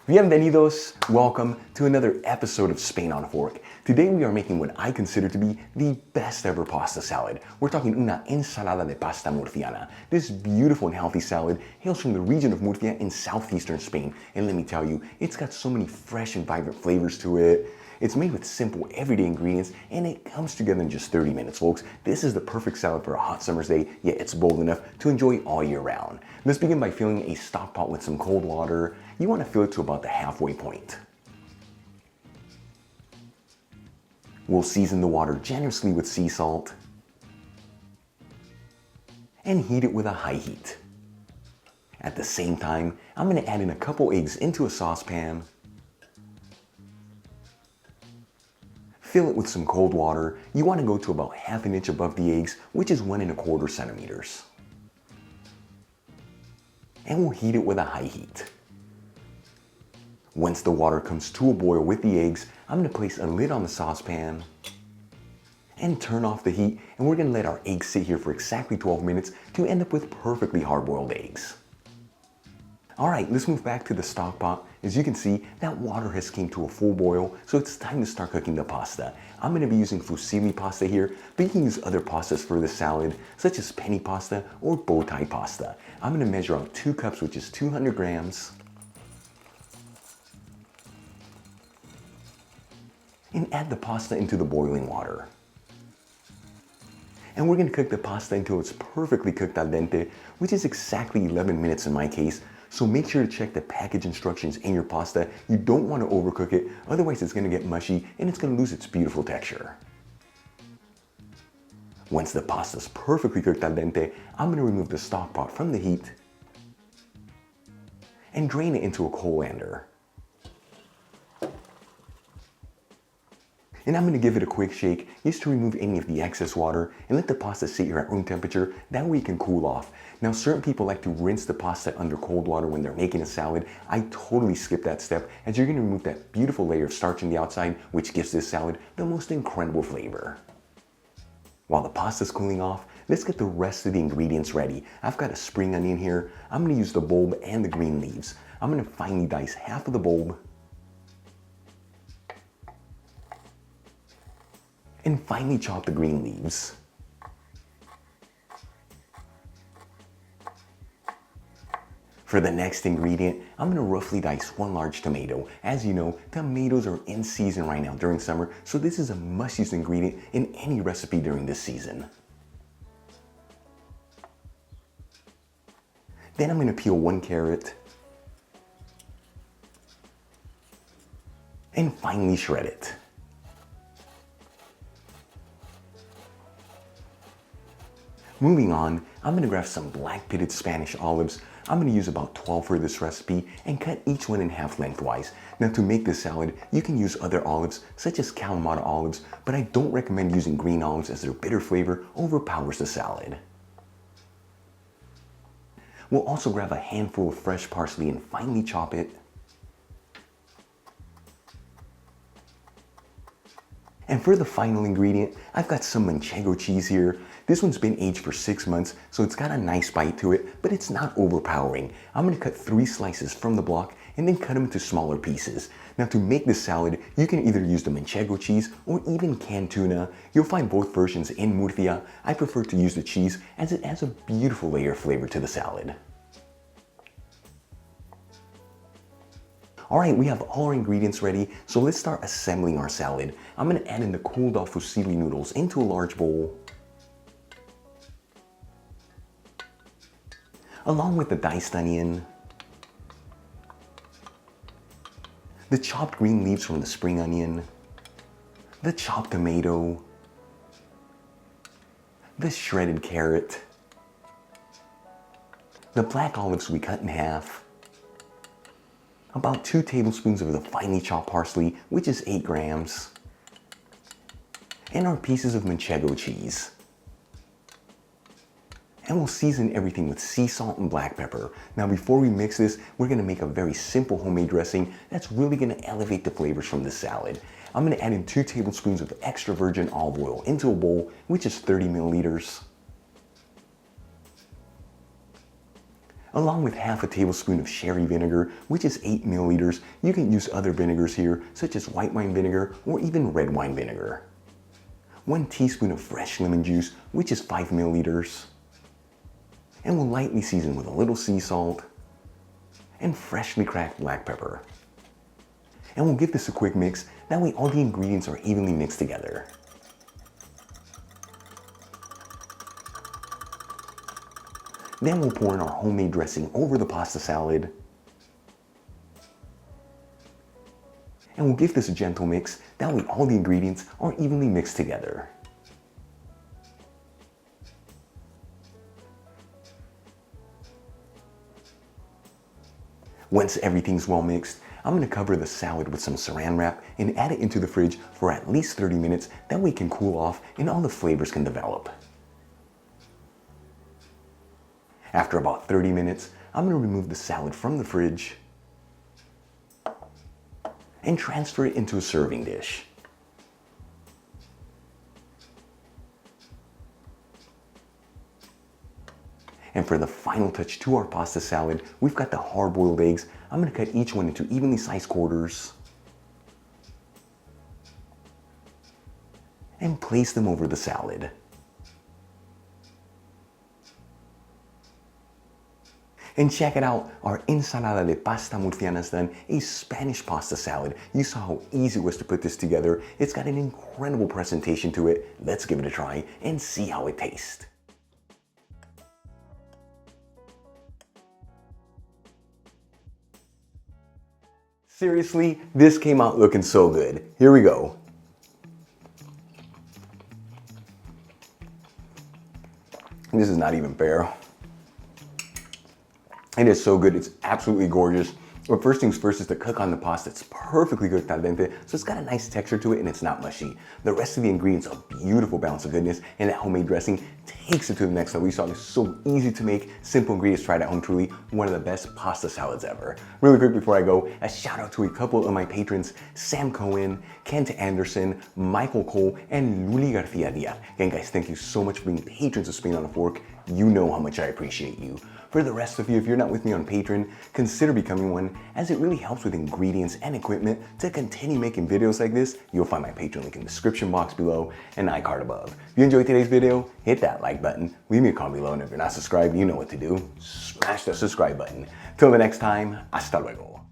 Bienvenidos! Welcome to another episode of Spain on a Fork. Today we are making what I consider to be the best ever pasta salad. We're talking una ensalada de pasta murciana. This beautiful and healthy salad hails from the region of Murcia in southeastern Spain. And let me tell you, it's got so many fresh and vibrant flavors to it. It's made with simple, everyday ingredients, and it comes together in just 30 minutes, folks. This is the perfect salad for a hot summer's day, yet it's bold enough to enjoy all year round. Let's begin by filling a stock pot with some cold water. You want to fill it to about the halfway point. We'll season the water generously with sea salt and heat it with a high heat. At the same time, I'm going to add in a couple eggs into a saucepan. Fill it with some cold water. You want to go to about half an inch above the eggs, which is 1 1/4 centimeters. And we'll heat it with a high heat. Once the water comes to a boil with the eggs, I'm going to place a lid on the saucepan and turn off the heat, and we're going to let our eggs sit here for exactly 12 minutes to end up with perfectly hard-boiled eggs. Alright, let's move back to the stock pot. As you can see, that water has came to a full boil, so it's time to start cooking the pasta. I'm going to be using fusilli pasta here, but you can use other pastas for the salad, such as penny pasta or bow tie pasta. I'm going to measure out 2 cups, which is 200 grams. And add the pasta into the boiling water. And we're going to cook the pasta until it's perfectly cooked al dente, which is exactly 11 minutes in my case. So make sure to check the package instructions in your pasta. You don't want to overcook it, otherwise it's going to get mushy and it's going to lose its beautiful texture. Once the pasta's perfectly cooked al dente, I'm going to remove the stock pot from the heat and drain it into a colander. And I'm going to give it a quick shake just to remove any of the excess water and let the pasta sit here at room temperature. That way it can cool off. Now certain people like to rinse the pasta under cold water when they're making a salad. I totally skip that step, as you're going to remove that beautiful layer of starch on the outside, which gives this salad the most incredible flavor. While the pasta's cooling off, let's get the rest of the ingredients ready. I've got a spring onion here. I'm going to use the bulb and the green leaves. I'm going to finely dice half of the bulb and finely chop the green leaves. For the next ingredient, I'm going to roughly dice 1 large tomato. As you know, tomatoes are in season right now during summer, so this is a must-use ingredient in any recipe during this season. Then I'm going to peel 1 carrot and finely shred it. Moving on, I'm going to grab some black pitted Spanish olives. I'm going to use about 12 for this recipe and cut each one in half lengthwise. Now to make this salad, you can use other olives such as Kalamata olives, but I don't recommend using green olives as their bitter flavor overpowers the salad. We'll also grab a handful of fresh parsley and finely chop it. And for the final ingredient, I've got some manchego cheese here. This one's been aged for 6 months, so it's got a nice bite to it, but it's not overpowering. I'm going to cut 3 slices from the block and then cut them into smaller pieces. Now to make this salad, you can either use the manchego cheese or even canned tuna. You'll find both versions in Murcia. I prefer to use the cheese as it adds a beautiful layer of flavor to the salad. Alright, we have all our ingredients ready, so let's start assembling our salad. I'm going to add in the cooled off fusilli noodles into a large bowl, along with the diced onion, the chopped green leaves from the spring onion, the chopped tomato, the shredded carrot, the black olives we cut in half, about 2 tablespoons of the finely chopped parsley, which is 8 grams, and our pieces of manchego cheese. And we'll season everything with sea salt and black pepper. Now before we mix this, we're going to make a very simple homemade dressing that's really going to elevate the flavors from the salad. I'm going to add in 2 tablespoons of extra virgin olive oil into a bowl, which is 30 milliliters. along with half a tablespoon of sherry vinegar, which is 8 milliliters. You can use other vinegars here, such as white wine vinegar or even red wine vinegar. 1 teaspoon of fresh lemon juice, which is 5 milliliters. And we'll lightly season with a little sea salt and freshly cracked black pepper. And we'll give this a quick mix, that way all the ingredients are evenly mixed together. Then we'll pour in our homemade dressing over the pasta salad. And we'll give this a gentle mix, that way all the ingredients are evenly mixed together. Once everything's well mixed, I'm going to cover the salad with some saran wrap and add it into the fridge for at least 30 minutes, that way it can cool off and all the flavors can develop. After about 30 minutes, I'm going to remove the salad from the fridge and transfer it into a serving dish. And for the final touch to our pasta salad, we've got the hard-boiled eggs. I'm going to cut each one into evenly sized quarters and place them over the salad. And check it out, our ensalada de pasta murciana is done, a Spanish pasta salad. You saw how easy it was to put this together. It's got an incredible presentation to it. Let's give it a try and see how it tastes. Seriously, this came out looking so good. Here we go. This is not even fair. It is so good, it's absolutely gorgeous. But first things first is to cook on the pasta. It's perfectly cooked al dente, so it's got a nice texture to it and it's not mushy. The rest of the ingredients are a beautiful balance of goodness, and that homemade dressing takes it to the next level. You saw it's so easy to make, simple ingredients tried at home, truly one of the best pasta salads ever. Really quick before I go, a shout out to a couple of my patrons, Sam Cohen, Kent Anderson, Michael Cole, and Luli Garcia Diaz. Again guys, thank you so much for being patrons of Spain on a Fork. You know how much I appreciate you. For the rest of you, if you're not with me on Patreon, consider becoming one, as it really helps with ingredients and equipment to continue making videos like this. You'll find my Patreon link in the description box below and iCard above. If you enjoyed today's video, hit that like button, leave me a comment below, and if you're not subscribed, you know what to do. Smash the subscribe button. Till the next time, hasta luego.